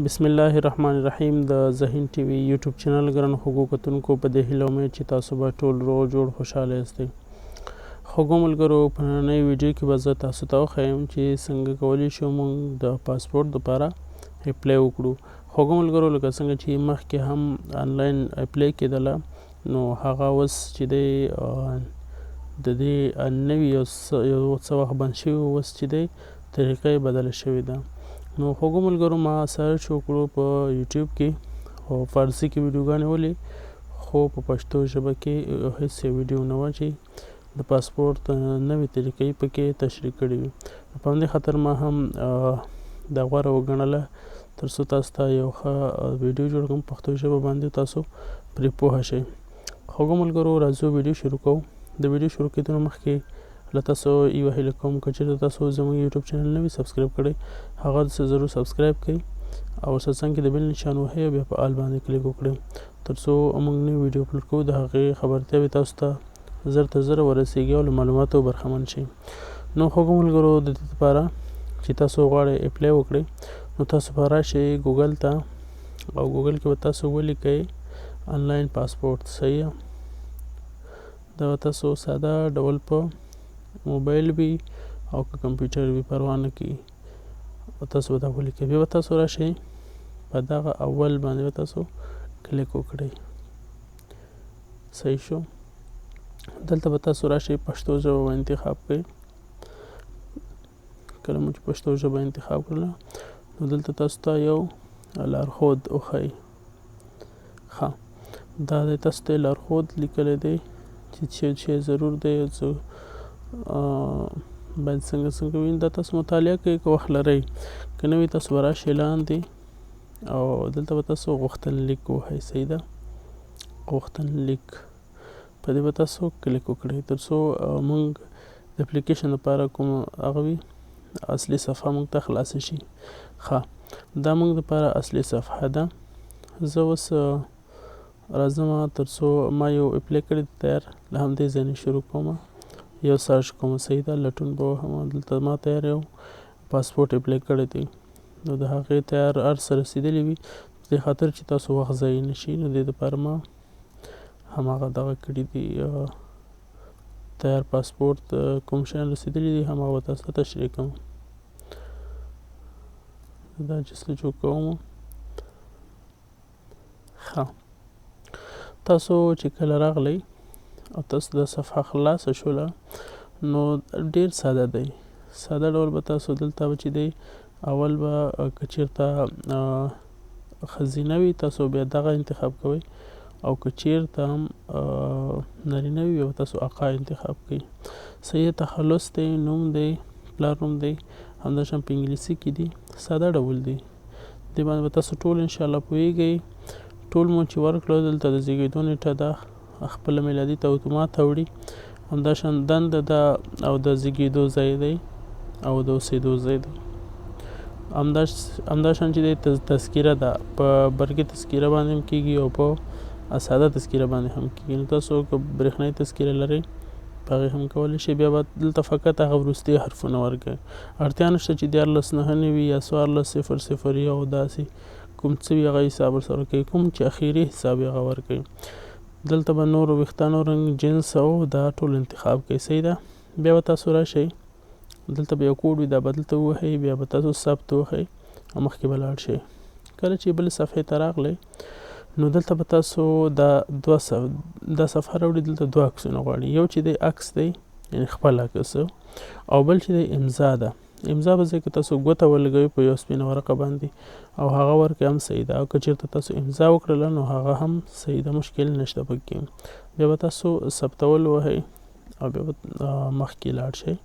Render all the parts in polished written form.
بسم الله الرحمن الرحیم د ذهین ټي وي یوټیوب چینل ګرانو خوږو کتونکو په دې هیله امید چې تاسو به ټول روغ جوړ خوشحاله یاستئ. خوږو ملګرو په نننۍ ویډیو کې به زه تاسو ته وښیم چې څنګه کولی شو موږ د پاسپورټ دپاره اپلای وکړو. خوږو ملګرو لکه څنګه چې مخکې هم آنلاین اپلای کېدله نو هغه اوس چې دی د دې نوي یو څه وخت بند شوي اوس چې دی طریقه یې بدله شوې ده. نو خوږو ملګرو ما سرچ وکړو په یوټیوب کې او فارسي کې ویډیوګانې ولې خو په پښتو ژبه کې هیڅ ویډیو نه وه چې د پاسپورټ نوې طریقې پکې تشریح کړې وي. په همدې خاطر ما هم دا غوره وګڼله تر څو تاسو ته یو ښه ویډیو جوړ کړم پښتو ژبه باندې تاسو پرې پوه شئ. خوږو ملګرو راځو ویډیو شروع کوو. د ویډیو شروع کېدو نه مخکې له تاسو یوه هیله کوم که چېرته تاسو زموږ یوټیوب چینل نه وي سبسکرایب کړی هغه ضرور سبسکرایب کړئ او ورسره څنګ کې د بیل نشان وهئ او بیا په آل باندې کلیک وکړئ تر څو موږ نوي ویډیو اپلوډ کوو د هغې خبرتیاوې تاسو ته زر تر زره ورسیږي او له معلوماتو برخمن شئ. نو خوږو ملګرو د دې لپاره چې تاسو غواړئ اپلای وکړئ نو تاسو به راشئ ګوګل ته او ګوګل کې به تاسو ولیکئ آنلاین پاسپورټ. صحیح دا به تاسو ساده ډول په موبایل وي او که کمپیوټر وي پروا نه کوي تاسو به دا ولیکئ. بیا به تاسو راشئ په دغه اول باندې به تاسو کلیک وکړئ. صحیح شو. دلته به تاسو راشئ پښتو ژبه به انتخاب کړئ. کله مو چې پښتو ژبه انتخاب کړله نو دلته تاسو ته یو لارښود وښیي. ښه دا دی تاسو ته لارښود لیکلی دی چې شی ضرور دی یو څه باید څنګه وي دا تاسو مطالعه کوئ که وخت لرئ که نه وي تاسو به راشئ لاندې او دلته به تاسو غوښتنلیک ووهئ. صحیح ده غوښتنلیک په دې به تاسو کلیک وکړئ تر څو موږ د اپلیکیشن لپاره کوم هغه وي اصلي صفحه موږ ته خلاصه شي. ښه دا موږ دپاره اصلي صفحه ده. زه اوس راځم تر څو ما یو اپلای کړی تیار له همدې ځای نه شروع کوم یو سرچ کوم. صحیح ده لټون به وهم دلته ما تیار یو پاسپورټ اپلای کړی دی نو د هغې تیار هر څه رسېدلي وي په دې خاطر چې تاسو وخت ضایع نه شي نو دې دپاره ما هماغه دغه کړي دي تیار پاسپورټ کوم شیان رسېدلي دي هماغه به تاسو ته تشریح کوم. دا جستجو کوم. ښه تاسو چې کله راغلی او تاسو د صفحه خلاصه شوله نو ډیر ساده دی. ساده ډول به تاسو دلته چې دی اول به که چېرته ښځینه وي تاسو بیا دغه انتخاب کوئ او که چېرته هم نارینه وي بیا تاسو آقا انتخاب کوئ. صحیح تخلص دی نوم دی پلار نوم دی همداشان په انګلیسي کې دي ساده ډول دی. دې باندې به تاسو ټول انشاءالله پوهیږئ. ټول مو چې ورکړه دلته د زیږېدو نیټه ده خپله میلادي ته اتومات اوړي همداشان دنده ده او د زیږېدو ځای دی او د اوسېدو ځای دی. همداشان چې دی تذکیره ده په برقي تذکیره باندې هم کېږي او په ساده تذکیره باندې هم کېږي. نو تاسو که برېښنایي تذکیره لرئ په هغې هم کولی شئ. بیا به دلته فقط هغه وروستي حرفونه ورکړئ. اړتیا نشته چې 14 وي یا 1400 یو داسې کوم څه وي هغه حساب ورسره کوي کوم چې اخري حساب یې هغه ورکوي. دلته به نور ویښتانو رنګ جنس او دا ټول انتخاب کوي. صحیح ده بیا به تاسو راشئ دلته به یو کوډ وي دا به دلته ووهئ بیا به تاسو ثبت ووهئ او مخکې به لاړ شئ. کله چې بلې صفحې ته راغلی نو دلته به تاسو دا صفحه راوړي دلته دوه عکسونه غواړي. یو چې دی عکس دی یعنې خپل عکس او بل چې دی امضا ده. امضا به ځای کې تاسو ګوته ولګوئ په یو سپینه ورقه باندې او هغه ورکړئ هم صحیح ده او که چېرته تاسو امضا وکړله نو هغه هم صحیح ده مشکل نشته پکې. بیا به تاسو ثبتول ووهئ او بیا به مخکې لاړ شئ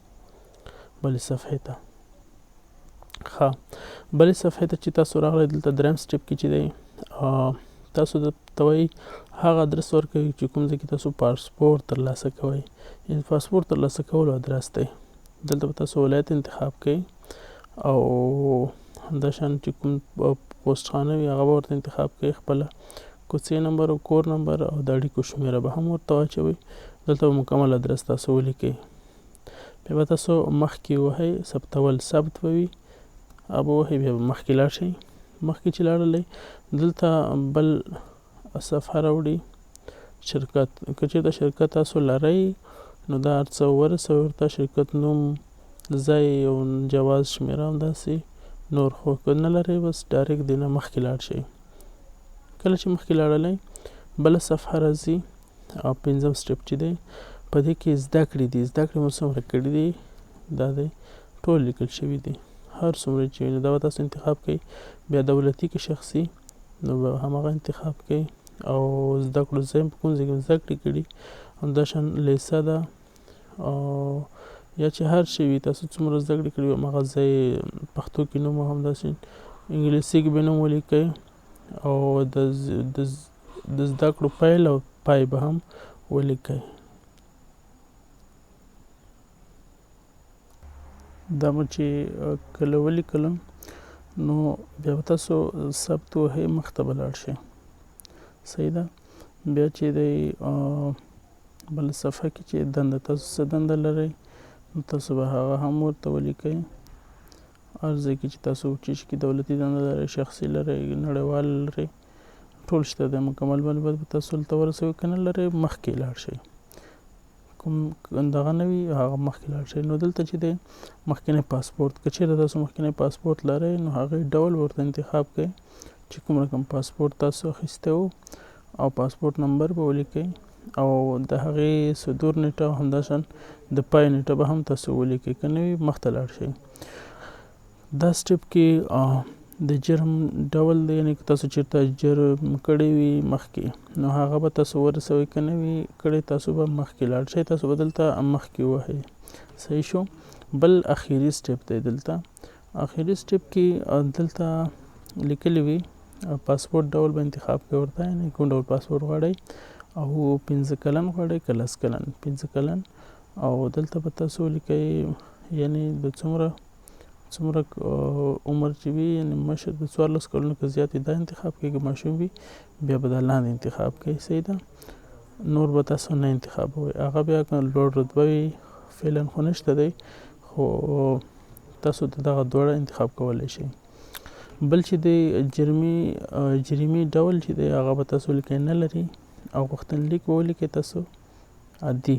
بلې صفحې ته. ښه بلې صفحې ته چې تاسو راغلی دلته دریم سټپ کې چې دی تاسو ته وایي هغه ادرس ورکوئ چې کوم ځای کې تاسو پاسپورټ ترلاسه کوئ یعنې پاسپورټ ترلاسه کولو ادرس دی. دلته به تاسو ولایت انتخاب کوئ او همداشان چې کوم پوسټ خانه وي هغه به ورته انتخاب کوئ خپله کوڅې نمبر او کور نمبر او د اړیکو شمیره به هم ورته واچوئ. دلته به مکمل ادرس تاسو ولیکئ. بیا به تاسو مخکې ووهئ ثبتول ثبت به وي هغه به ووهئ بیا به مخکې لاړ شئ مخکې چې لاړلی دلته بل صفحه راوړي شرکت. که چېرته شرکت تاسو لرئ نو دا هر څه ورسوئ ورته، شرکت نوم، ځای او جواز شمېره همداسې نور. خو که نه لرئ بس ډایرکټ دې نه مخکې لاړ شئ. کله چې مخکې لاړلی بله صفحه راځي او 5م سټپ چې دی په دې کې زده کړې دي. زده کړې مو څومره کړي دي دا دی ټول لیکل شوي دي، هر څومره چې وي نو دا به تاسو انتخاب کوئ. بیا دولتي که شخصي نو به هماغه انتخاب کوئ او زده کړو ځای په کوم ځای کې زده کړې کړي همداشان لیسه ده او یا چې هر شی وي تاسو څومره زده کړې کړي هماغه ځای پښتو کې نوم همداسې انګلیسي کې به نوم ولیکئ او د زده کړو پیل او پای به هم ولیکئ. دا مو چې کله ولیکلم نو بیا به تاسو ثبت وهئ، مخته به لاړ شئ. صحیح ده. بیا چې دی بله صفحه کې چې دنده، تاسو څه دنده لرئ نو تاسو به هغه هم ورته ولیکئ. هر ځای کې چې تاسو چې دولتي دنده لرئ، شخصي لرئ، نړیوال لرئ، ټول شته دی. مکمل معلومات به تاسو هلته ورسوئ. که نه لرئ مخکې لاړ شئ، کوم دغه نه وي هغه مخکې لاړ شئ. نو دلته چې دی مخکینی پاسپورت، که چېرته تاسو مخکینی پاسپورت لرئ نو هغې ډول ورته انتخاب کړئ چې کوم رقم پاسپورت تاسو اخیستی و او پاسپورت نمبر به ولیکئ او د هغې صدور نیټه او همداشان د پای نیټه به هم تاسو ولیکئ. که نه وي مخته لاړ شئ. دا سټپ کې د جرم ډول دی، یعنې که تاسو چېرته جرم کړی وي مخکې نو هغه به تاسو ورسوئ. که نه وي کړی تاسو به مخکې لاړ شئ، تاسو به دلته مخکې ووهئ. صحیح شو. بل اخري سټپ دی. دلته اخري سټپ کې دلته لیکلي وي پاسپورت ډول به انتخاب کړئ ورته، یعنې کوم ډول پاسپورت غواړئ او 15 کلن غواړئ که 10 کلن. 15 کلن او دلته به تاسو ولیکئ یعنې د څومره عمر چې وي، یعنې مشر د 14 کلونو که زیات وي دا انتخاب کړئ، که ماشوم وي بیا به دا لاندې انتخاب کړئ. صحیح ده. نور به تاسو نه انتخابوئ. هغه بیا که لوړ رتبه وي فعلا خو نشته دی، خو تاسو د دغه دواړه انتخاب کولی شئ. بل چې دی جرمي ډول چې دی هغه به تاسو ولیکئ نه لري او غوښتنلیک به ولیکئ تاسو عادي.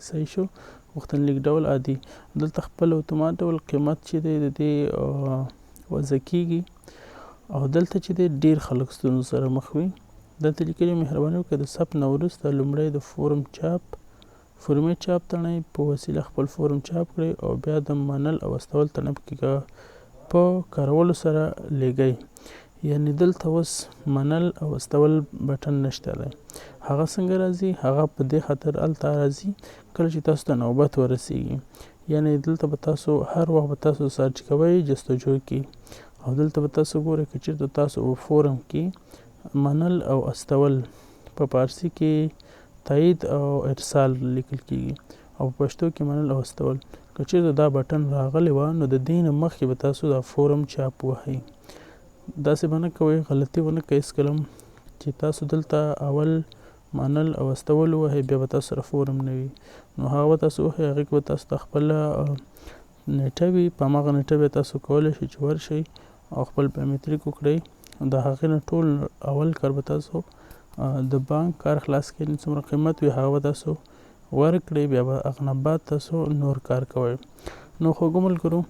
صحیح شو. غوښتنلیک ډول عادي. دلته خپل اتومات ډول قیمت چې دی د دې وضع کیږي او دلته چې دی ډېر خلک ستونزو سره مخ وي. دلته لیکلي مهرباني وکړئ د ثبت نه وروسته لومړی د فورمې چاپ تڼۍ په وسیله خپل فورم چاپ کړئ او بیا د منل او استول تڼۍ په کارولو سره لیږئ. یعنې دلته اوس منل او استول بټن نشته دی. هغه څنګه راځي؟ هغه په دې خاطر هلته راځي کله چې تاسو ته نوبت ورسیږي. یعنې دلته به تاسو هر وخت به تاسو سرچ کوئ جستجو کې او دلته به تاسو ګورئ که چېرته تاسو فورم کې منل او استول په فارسي کې تایید او ارسال لیکل کېږي او په پښتو کې منل او استول. که چېرته دا بټن راغلی وه نو د دې نه مخکې به تاسو دا فورم چاپ وهئ. داسې به نه کوئ، غلطي به نه کوئ هېڅکله چې تاسو دلته اول منل او استول ووهئ بیا به تاسو سره فورم نه وي نو هغه به تاسو ووهئ. هغې کې به تاسو ته خپله نیټه وي، په هماغه نیټه بیا تاسو کولی شئ چې ورشئ او خپل بایومټریک وکړئ. د هغې نه ټول اول کار به تاسو د بانک کار خلاص کړئ، څومره قیمت وي هغه به تاسو ورکړئ، بیا به هغه نه بعد تاسو نور کار کوئ. نو خوږو ملګرو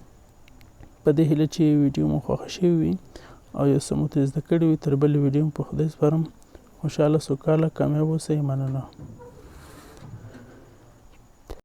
په دې هیله چې ویډیو مو خوښه شوې وي او یو څه مو ترې زده کړي وي. تر بلې ویډیو په خدای سپارم. خوشحاله سوکاله کامیاب اوسئ. مننه.